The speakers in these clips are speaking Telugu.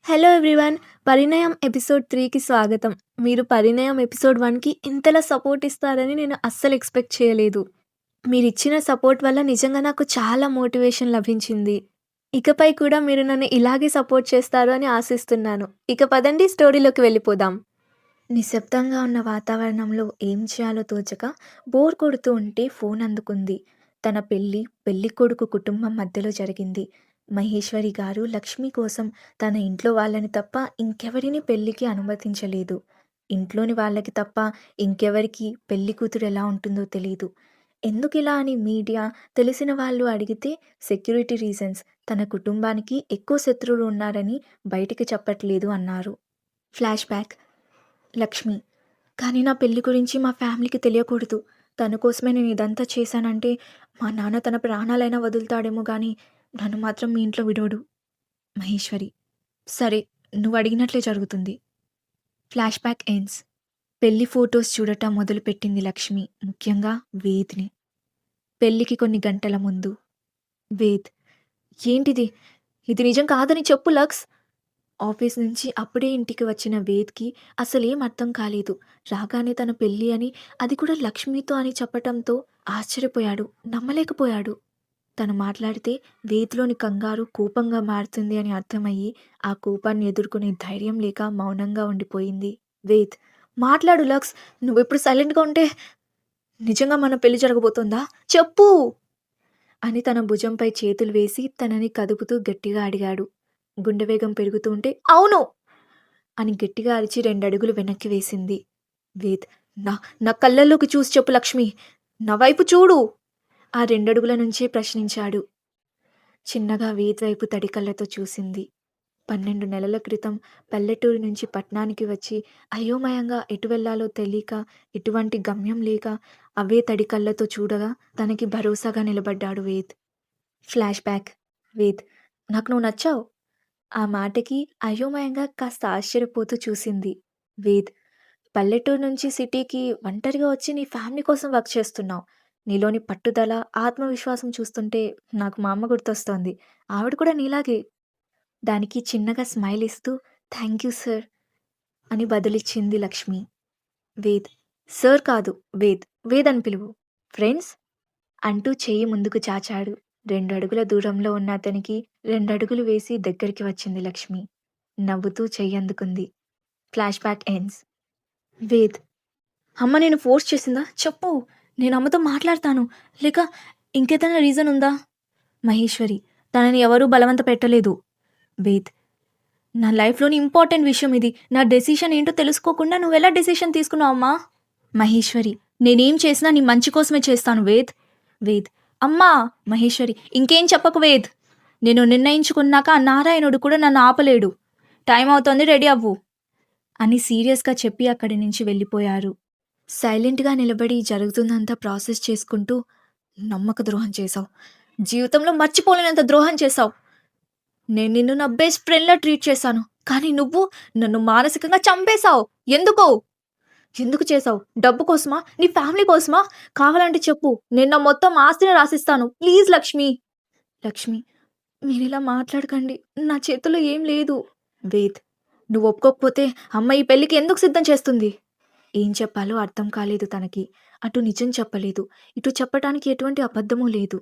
Hello everyone. 'పరిణయం' ఎపిసోడ్ 3కి స్వాగతం. మీరు 'పరిణయం' ఎపిసోడ్ 1కి ఇంతలా సపోర్ట్ ఇస్తారని నేను అస్సలు ఎక్స్‌పెక్ట్ చేయలేదు. మీరిచ్చిన సపోర్ట్ వల్ల నిజంగా నాకు చాలా మోటివేషన్ లభించింది. ఇకపై కూడా మీరు నన్ను ఇలాగే సపోర్ట్ చేస్తారు అని ఆశిస్తున్నాను. ఇక పదండి స్టోరీలోకి వెళ్ళిపోదాం. నిశ్శబ్దంగా ఉన్న వాతావరణంలో ఏం చేయాలో తోచక బోర్ కొడుతూ ఉంటే ఫోన్ అందుకుంది. తన పెళ్ళికొడుకు కుటుంబం మధ్యలో జరిగింది. మహేశ్వరి గారు లక్ష్మి కోసం తన ఇంట్లో వాళ్ళని తప్ప ఇంకెవరిని పెళ్ళికి అనుమతించలేదు. ఇంట్లోని వాళ్ళకి తప్ప ఇంకెవరికి పెళ్లి కూతురు ఎలా ఉంటుందో తెలీదు. ఎందుకిలా అని మీడియా, తెలిసిన వాళ్ళు అడిగితే సెక్యూరిటీ రీజన్స్, తన కుటుంబానికి ఎక్కువ శత్రువులు ఉన్నారని బయటికి చెప్పట్లేదు అన్నారు. Flash back. లక్ష్మి: కానీ నా పెళ్లి గురించి మా ఫ్యామిలీకి తెలియకూడదు. తన కోసమే నేను ఇదంతా చేశానంటే మా నాన్న తన ప్రాణాలైనా వదులుతాడేమో గానీ నన్ను మాత్రం మీ ఇంట్లో విడవడు. మహేశ్వరి: సరే, నువ్వు అడిగినట్లే జరుగుతుంది. Flash back ends. పెళ్లి ఫొటోస్ చూడటం మొదలుపెట్టింది లక్ష్మి, ముఖ్యంగా వేద్ని. పెళ్లికి కొన్ని గంటల ముందు. వేద్: ఏంటిది? ఇది నిజం కాదని చెప్పు లక్స్. ఆఫీస్ నుంచి అప్పుడే ఇంటికి వచ్చిన వేద్కి అసలేం అర్థం కాలేదు. రాగానే తన పెళ్ళి అని, అది కూడా లక్ష్మితో అని చెప్పటంతో ఆశ్చర్యపోయాడు, నమ్మలేకపోయాడు. తను మాట్లాడితే వేద్లోని కంగారు కోపంగా మారుతుంది అని అర్థమయ్యి ఆ కోపాన్ని ఎదుర్కొనే ధైర్యం లేక మౌనంగా ఉండిపోయింది. వేద్: మాట్లాడు లక్స్, నువ్వెప్పుడు సైలెంట్గా ఉంటే నిజంగా మన పెళ్లి జరగబోతోందా? చెప్పు అని తన భుజంపై చేతులు వేసి తనని కదుపుతూ గట్టిగా అడిగాడు. గుండె వేగం పెరుగుతూ ఉంటే అవును అని గట్టిగా అరిచి 2 అడుగులు వెనక్కి వేసింది. వేద్: నా నా కళ్ళల్లోకి చూసి చెప్పు లక్ష్మి, నా వైపు చూడు. ఆ 2 అడుగుల నుంచే ప్రశ్నించాడు. చిన్నగా వేద్ వైపు తడి కళ్ళతో చూసింది. 12 నెలల క్రితం పల్లెటూరు నుంచి పట్నానికి వచ్చి అయోమయంగా ఎటు వెళ్ళాలో తెలియక, ఎటువంటి గమ్యం లేక అవే తడి కళ్ళతో చూడగా తనకి భరోసాగా నిలబడ్డాడు వేద్. Flash back. వేద్: నాకు నువ్వు నచ్చావు. ఆ మాటకి అయోమయంగా కాస్త ఆశ్చర్యపోతూ చూసింది. వేద్: పల్లెటూరు నుంచి సిటీకి ఒంటరిగా వచ్చి నీ ఫ్యామిలీ కోసం వర్క్ చేస్తున్నావు. నీలోని పట్టుదల, ఆత్మవిశ్వాసం చూస్తుంటే నాకు మా అమ్మ గుర్తొస్తోంది. ఆవిడ కూడా నీలాగే. దానికి చిన్నగా స్మైల్ ఇస్తూ థ్యాంక్ యూ సార్ అని బదులిచ్చింది లక్ష్మి. వేద్: సార్ కాదు, వేద్. వేద్ అని పిలువు. ఫ్రెండ్స్ అంటూ చెయ్యి ముందుకు చాచాడు. 2 అడుగుల దూరంలో ఉన్న అతనికి 2 అడుగులు వేసి దగ్గరికి వచ్చింది లక్ష్మి. నవ్వుతూ చెయ్యందుకుంది. Flash back ends. వేద్: అమ్మ నేను ఫోర్స్ చేసిందా? చెప్పు. నేను అమ్మతో మాట్లాడతాను. లేక ఇంకేదైనా రీజన్ ఉందా? మహేశ్వరి: తనని ఎవరూ బలవంత పెట్టలేదు. వేద్: నా లైఫ్‌లోని ఇంపార్టెంట్ విషయం ఇది. నా డెసిషన్ ఏంటో తెలుసుకోకుండా నువ్వెలా డెసిషన్ తీసుకున్నావమ్మా? మహేశ్వరి: నేనేం చేసినా నీ మంచి కోసమే చేస్తాను వేద్. వేద్: అమ్మా! మహేశ్వరి: ఇంకేం చెప్పకు వేద్. నేను నిర్ణయించుకున్నాక ఆ నారాయణుడు కూడా నన్ను ఆపలేడు. టైం అవుతోంది, రెడీ అవ్వు అని సీరియస్‌గా చెప్పి అక్కడి నుంచి వెళ్ళిపోయారు. సైలెంట్‌గా నిలబడి జరుగుతుందంతా ప్రాసెస్ చేసుకుంటూ నమ్మక ద్రోహం చేశావు. జీవితంలో మర్చిపోలేనంత ద్రోహం చేశావు. నేను నిన్ను నా బెస్ట్ ఫ్రెండ్‌లా ట్రీట్ చేశాను. కానీ నువ్వు నన్ను మానసికంగా చంపేశావు. ఎందుకు? ఎందుకు చేశావు? డబ్బు కోసమా? నీ ఫ్యామిలీ కోసమా? కావాలంటే చెప్పు. నేను నా మొత్తం ఆస్తిని రాసిస్తాను. ప్లీజ్ లక్ష్మి. లక్ష్మి: మీరిలా మాట్లాడకండి. నా చేతుల్లో ఏం లేదు. వేద్: నువ్వు ఒప్పుకోకపోతే అమ్మ ఈ పెళ్ళికి ఎందుకు సిద్ధం చేస్తుంది? ఏం చెప్పాలో అర్థం కాలేదు తనకి. అటు నిజం చెప్పలేదు, ఇటు చెప్పటానికి ఎటువంటి అబద్ధమూ లేదు.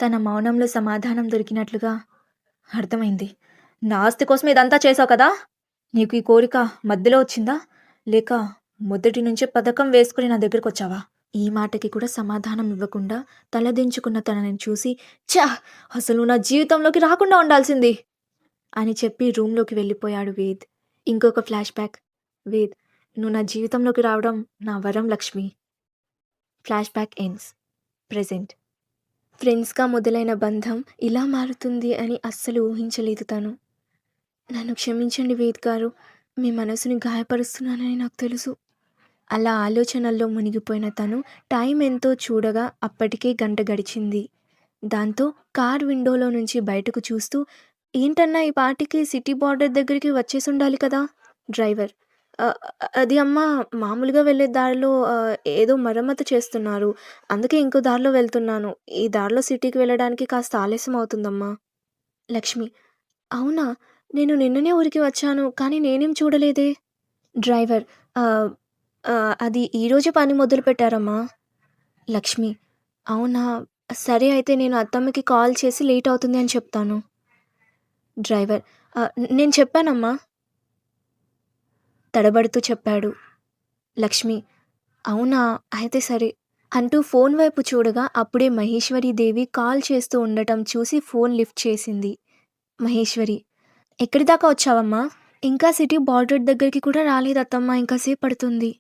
తన మౌనంలో సమాధానం దొరికినట్లుగా అర్థమైంది. నా ఆస్తి కోసం ఇదంతా చేశావు కదా? నీకు ఈ కోరిక మధ్యలో వచ్చిందా? లేక మొదటి నుంచే పథకం వేసుకుని నా దగ్గరకొచ్చావా? ఈ మాటకి కూడా సమాధానం ఇవ్వకుండా తలదించుకున్న తనని చూసి ఛా! అసలు నువ్వు నా జీవితంలోకి రాకుండా ఉండాల్సింది అని చెప్పి రూమ్‌లోకి వెళ్ళిపోయాడు వేద్. ఇంకొక ఫ్లాష్ బ్యాక్. వేద్: నువ్వు నా జీవితంలోకి రావడం నా వరం Lakshmi. Flash back ends. Present. ఫ్రెండ్స్‌గా మొదలైన బంధం ఇలా మారుతుంది అని అస్సలు ఊహించలేదు తను. నన్ను క్షమించండి వేద్ గారు. మీ మనసుని గాయపరుస్తున్నానని నాకు తెలుసు. అలా ఆలోచనల్లో మునిగిపోయిన తను టైం ఎంతో చూడగా అప్పటికే గంట గడిచింది. దాంతో కార్ విండోలో నుంచి బయటకు చూస్తూ ఏంటన్నా ఈ పాటికి సిటీ బార్డర్ దగ్గరికి వచ్చేసుండాలి కదా? డ్రైవర్: అది అమ్మా, మామూలుగా వెళ్ళే దారిలో ఏదో మరమ్మతు చేస్తున్నారు. అందుకే ఇంకో దారిలో వెళ్తున్నాను. ఈ దారిలో సిటీకి వెళ్ళడానికి కాస్త ఆలస్యం అవుతుందమ్మా. లక్ష్మి: అవునా? నేను నిన్ననే ఊరికి వచ్చాను. కానీ నేనేం చూడలేదే. డ్రైవర్: ఆహ్, అది ఈరోజే పని మొదలుపెట్టారమ్మా. లక్ష్మి: అవునా? సరే అయితే నేను అత్తమ్మకి కాల్ చేసి లేట్ అవుతుంది అని చెప్తాను. డ్రైవర్: నేను చెప్పానమ్మా. తడబడుతూ చెప్పాడు. లక్ష్మి: అవునా? అయితే సరే అంటూ ఫోన్ వైపు చూడగా అప్పుడే మహేశ్వరీదేవి కాల్ చేస్తూ ఉండటం చూసి ఫోన్ లిఫ్ట్ చేసింది. మహేశ్వరి: ఎక్కడి దాకా వచ్చావమ్మా? ఇంకా సిటీ బార్డర్ దగ్గరికి కూడా రాలేదత్తమ్మా. ఇంకా సేపు పడుతుంది.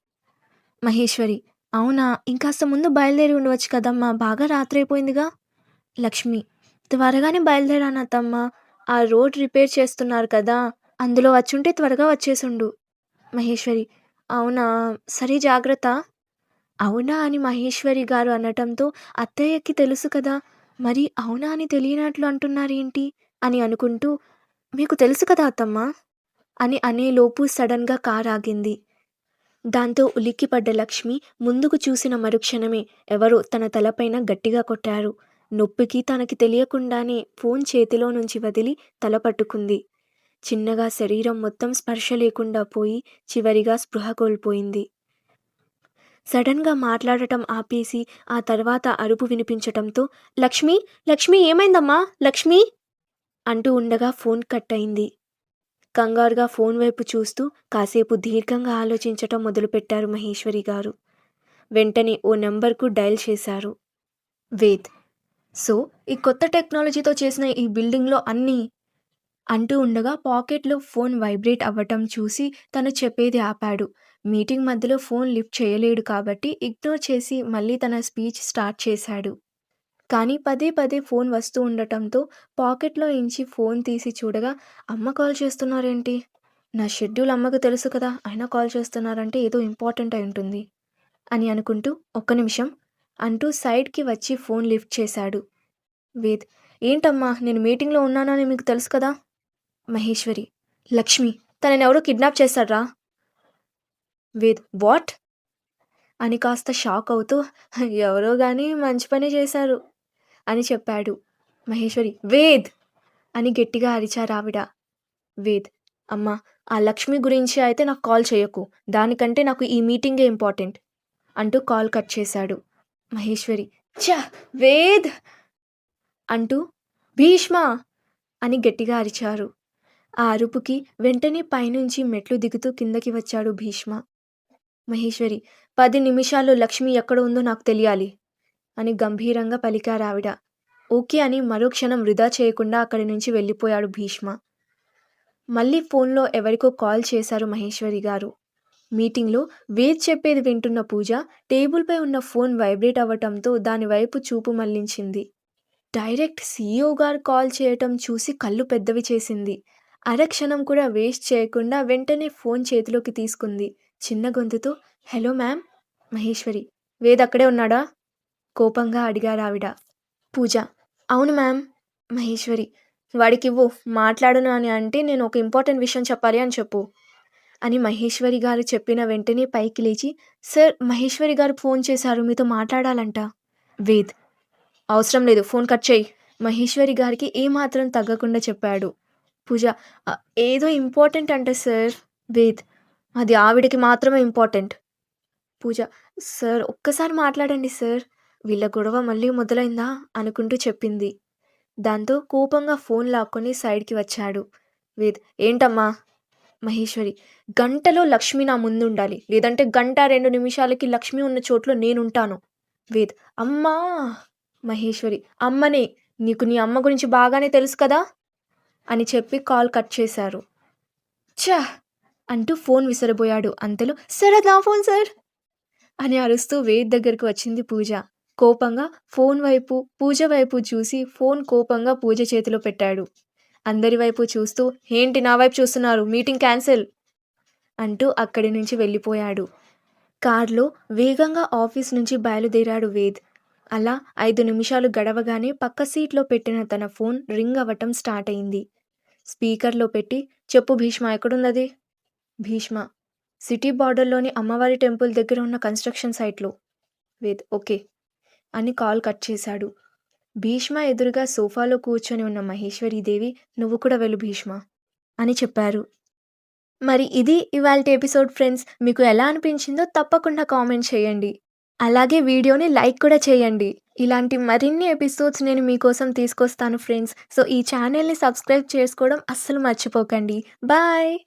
మహేశ్వరి: అవునా? ఇంకాస్త ముందు బయలుదేరి ఉండవచ్చు కదమ్మా. బాగా రాత్రైపోయిందిగా. లక్ష్మి: త్వరగానే బయలుదేరానత్తమ్మా. ఆ రోడ్ రిపేర్ చేస్తున్నారు కదా! అందులో వచ్చుంటే త్వరగా వచ్చేసుండు. మహేశ్వరి: అవునా? సరే జాగ్రత్త. అవునా అని మహేశ్వరి గారు అనటంతో అత్తయ్యకి తెలుసు కదా! మరి అవునా అని తెలియనట్లు అంటున్నారేంటి? అని అనుకుంటూ, మీకు తెలుసు కదా అత్తమ్మా అని అనేలోపు సడన్‌గా కారాగింది. దాంతో ఉలిక్కిపడ్డ లక్ష్మి ముందుకు చూసిన మరుక్షణమే ఎవరో తన తలపైన గట్టిగా కొట్టారు. నొప్పికి తనకి తెలియకుండానే ఫోన్ చేతిలో నుంచి వదిలి తల పట్టుకుంది. చిన్నగా శరీరం మొత్తం స్పర్శ లేకుండా పోయి చివరిగా స్పృహ కోల్పోయింది. సడన్‌గా మాట్లాడటం ఆపేసి ఆ తర్వాత అరుపు వినిపించటంతో లక్ష్మి, లక్ష్మి ఏమైందమ్మా? లక్ష్మి అంటూ ఉండగా ఫోన్ కట్ అయింది. కంగారుగా ఫోన్ వైపు చూస్తూ కాసేపు దీర్ఘంగా ఆలోచించటం మొదలుపెట్టారు మహేశ్వరి గారు. వెంటనే ఓ నంబర్‌కు డయల్ చేశారు. వేద్: సో, ఈ కొత్త టెక్నాలజీతో చేసిన ఈ బిల్డింగ్‌లో అన్నీ అంటూ ఉండగా పాకెట్‌లో ఫోన్ వైబ్రేట్ అవ్వటం చూసి తను చెప్పేది ఆపాడు. మీటింగ్ మధ్యలో ఫోన్ లిఫ్ట్ చేయలేడు కాబట్టి ఇగ్నోర్ చేసి మళ్ళీ తన స్పీచ్ స్టార్ట్ చేశాడు. కానీ పదే పదే ఫోన్ వస్తూ ఉండటంతో పాకెట్‌లో నుంచి ఫోన్ తీసి చూడగా అమ్మ కాల్ చేస్తున్నారేంటి? నా షెడ్యూల్ అమ్మకు తెలుసు కదా! అయినా కాల్ చేస్తున్నారంటే ఏదో ఇంపార్టెంట్ అయుంటుంది అని అనుకుంటూ ఒక్క నిమిషం అంటూ సైడ్‌కి వచ్చి ఫోన్ లిఫ్ట్ చేశాడు. వేద్: ఏంటమ్మా నేను మీటింగ్‌లో ఉన్నానని మీకు తెలుసు కదా! మహేశ్వరి: లక్ష్మి, తననెవరో కిడ్నాప్ చేశార్రా. వేద్: వాట్? అని కాస్త షాక్ అవుతూ ఎవరో గాని మంచి పనే చేశారు అని చెప్పాడు. మహేశ్వరి: వేద్ అని గట్టిగా అరిచారావిడ. వేద్: అమ్మా, ఆ లక్ష్మి గురించి అయితే నాకు కాల్ చేయకు. దానికంటే నాకు ఈ మీటింగే ఇంపార్టెంట్ అంటూ కాల్ కట్ చేశాడు. మహేశ్వరి: ఛ! వేద్ అంటూ భీష్మ అని గట్టిగా అరిచారు. ఆ అరుపుకి వెంటనే పైనుంచి మెట్లు దిగుతూ కిందకి వచ్చాడు భీష్మ. మహేశ్వరి: 10 నిమిషాల్లో లక్ష్మి ఎక్కడ ఉందో నాకు తెలియాలి అని గంభీరంగా పలికారావిడ. ఓకే అని మరో క్షణం వృధా చేయకుండా అక్కడి నుంచి వెళ్ళిపోయాడు భీష్మ. మళ్ళీ ఫోన్లో ఎవరికో కాల్ చేశారు మహేశ్వరి గారు. మీటింగ్లో వేద్ చెప్పేది వింటున్న పూజ టేబుల్పై ఉన్న ఫోన్ వైబ్రేట్ అవ్వటంతో దాని వైపు చూపు మళ్లించింది. డైరెక్ట్ సీఈఓ గారు కాల్ చేయటం చూసి కళ్ళు పెద్దవి చేసింది. అరక్షణం కూడా వేస్ట్ చేయకుండా వెంటనే ఫోన్ చేతిలోకి తీసుకుంది. చిన్న గొంతుతో హలో మ్యామ్. మహేశ్వరి: వేద్ అక్కడే ఉన్నాడా? కోపంగా అడిగారావిడ. పూజ: అవును మ్యామ్. మహేశ్వరి: వాడికివ్వు, మాట్లాడను అని అంటే నేను ఒక ఇంపార్టెంట్ విషయం చెప్పాలి అని చెప్పు అని మహేశ్వరి గారు చెప్పిన వెంటనే పైకి లేచి, సార్ మహేశ్వరి గారు ఫోన్ చేశారు, మీతో మాట్లాడాలంట. వేద్: అవసరం లేదు, ఫోన్ కట్ చేయి. మహేశ్వరి గారికి ఏమాత్రం తగ్గకుండా చెప్పాడు. పూజ: "అ ఏదో ఇంపార్టెంట్ అంట సార్." వేద్: అది ఆవిడకి మాత్రమే ఇంపార్టెంట్. పూజ: సార్ ఒక్కసారి మాట్లాడండి సార్. వీళ్ళ గొడవ మళ్ళీ మొదలైందా అనుకుంటూ చెప్పింది. దాంతో కోపంగా ఫోన్ లాక్కొని సైడ్‌కి వచ్చాడు. వేద్: ఏంటమ్మా? మహేశ్వరి: గంటలో లక్ష్మి నా ముందుండాలి. లేదంటే గంట 2 నిమిషాలకి లక్ష్మి ఉన్న చోట్లో నేనుంటాను. వేద్: అమ్మా! మహేశ్వరి: అమ్మనే. నీకు నీ అమ్మ గురించి బాగానే తెలుసు కదా! అని చెప్పి కాల్ కట్ చేశారు. ఛ! అంటూ ఫోన్ విసరబోయాడు. అంతలో సార్ అది నా ఫోన్ సార్ అని అరుస్తూ వేద్ దగ్గరకు వచ్చింది పూజ. కోపంగా ఫోన్ వైపు, పూజ వైపు చూసి ఫోన్ కోపంగా పూజ చేతిలో పెట్టాడు. అందరి వైపు చూస్తూ ఏంటి నా వైపు చూస్తున్నారు? మీటింగ్ క్యాన్సిల్ అంటూ అక్కడి నుంచి వెళ్ళిపోయాడు. కార్‌లో వేగంగా ఆఫీస్ నుంచి బయలుదేరాడు వేద్. అలా 5 నిమిషాలు గడవగానే పక్క సీట్‌లో పెట్టిన తన ఫోన్ రింగ్ అవ్వటం స్టార్ట్ అయింది. స్పీకర్‌లో పెట్టి చెప్పు భీష్మ ఎక్కడుందది? భీష్మ: సిటీ బార్డర్‌లోని అమ్మవారి టెంపుల్ దగ్గర ఉన్న కన్‌స్ట్రక్షన్ సైట్‌లో. వేద్: ఓకే అని కాల్ కట్ చేశాడు. భీష్మ ఎదురుగా సోఫాలో కూర్చొని ఉన్న మహేశ్వరీదేవి నువ్వు కూడా వెళ్ళు భీష్మ అని చెప్పారు. మరి ఇది ఇవాల్టి ఎపిసోడ్ ఫ్రెండ్స్. మీకు ఎలా అనిపించిందో తప్పకుండా కామెంట్ చేయండి. అలాగే వీడియోని లైక్ కూడా చేయండి. ఇలాంటి మరిన్ని ఎపిసోడ్స్ నేను మీకోసం తీసుకొస్తాను ఫ్రెండ్స్. సో, ఈ ఛానెల్‌ని సబ్స్క్రైబ్ చేసుకోవడం అస్సలు మర్చిపోకండి. బాయ్.